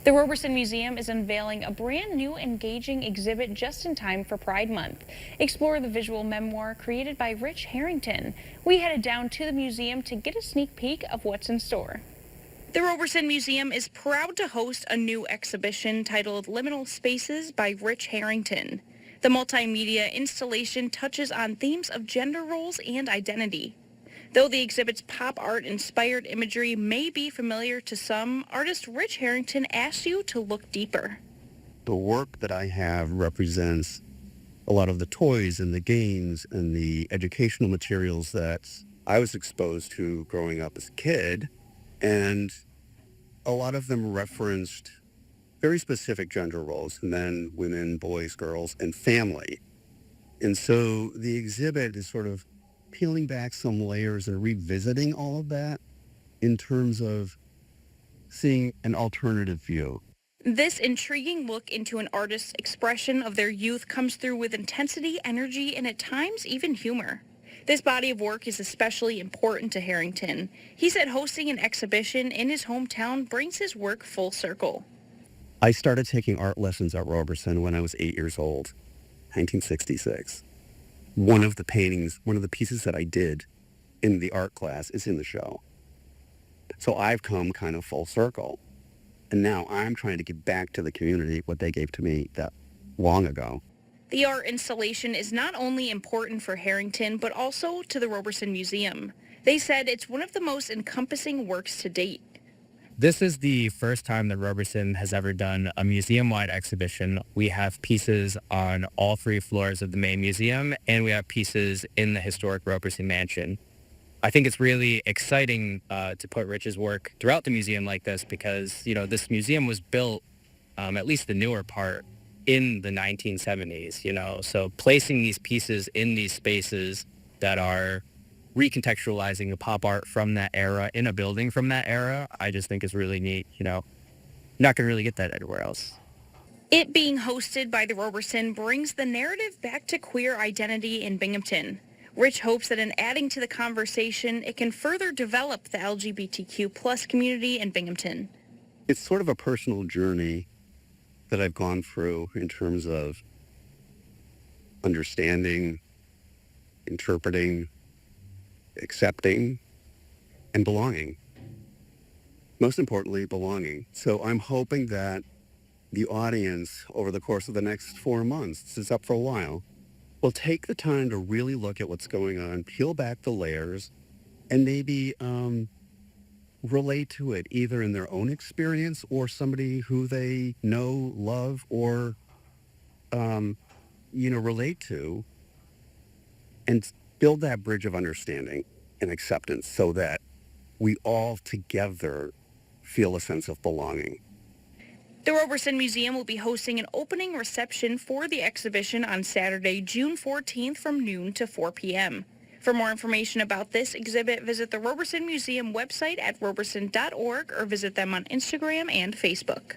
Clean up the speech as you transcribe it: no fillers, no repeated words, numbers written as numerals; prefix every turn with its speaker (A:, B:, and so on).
A: The Roberson Museum is unveiling a brand new engaging exhibit just in time for Pride Month. Explore the visual memoir created by Rich Harrington. We headed down to the museum to get a sneak peek of what's in store. The Roberson Museum is proud to host a new exhibition titled Liminal Spaces by Rich Harrington. The multimedia installation touches on themes of gender roles and identity. Though the exhibit's pop art-inspired imagery may be familiar to some, artist Rich Harrington asks you to look deeper.
B: The work that I have represents a lot of the toys and the games and the educational materials that I was exposed to growing up as a kid, and a lot of them referenced very specific gender roles: men, women, boys, girls, and family. And so the exhibit is sort of peeling back some layers and revisiting all of that in terms of seeing an alternative view.
A: This intriguing look into an artist's expression of their youth comes through with intensity, energy, and at times even humor. This body of work is especially important to Harrington. He said hosting an exhibition in his hometown brings his work full circle.
B: I started taking art lessons at Roberson when I was 8 years old, 1966. One of the pieces that I did in the art class is in the show. So I've come kind of full circle. And now I'm trying to give back to the community what they gave to me that long ago.
A: The art installation is not only important for Harrington, but also to the Roberson Museum. They said it's one of the most encompassing works to date.
C: This is the first time that Roberson has ever done a museum-wide exhibition. We have pieces on all 3 floors of the main museum, and we have pieces in the historic Roberson mansion. I think it's really exciting to put Rich's work throughout the museum like this because, this museum was built, at least the newer part, in the 1970s, so placing these pieces in these spaces that are recontextualizing the pop art from that era in a building from that era, I just think is really neat. Not going to really get that anywhere else.
A: It being hosted by the Roberson brings the narrative back to queer identity in Binghamton. Rich hopes that in adding to the conversation, it can further develop the LGBTQ plus community in Binghamton.
B: It's sort of a personal journey that I've gone through in terms of understanding, interpreting, accepting, and belonging. Most importantly, belonging. So I'm hoping that the audience over the course of the next 4 months, this is up for a while, will take the time to really look at what's going on, peel back the layers, and maybe relate to it either in their own experience or somebody who they know, love, or, relate to, and build that bridge of understanding and acceptance so that we all together feel a sense of belonging.
A: The Roberson Museum will be hosting an opening reception for the exhibition on Saturday, June 14th from noon to 4 p.m. For more information about this exhibit, visit the Roberson Museum website at roberson.org or visit them on Instagram and Facebook.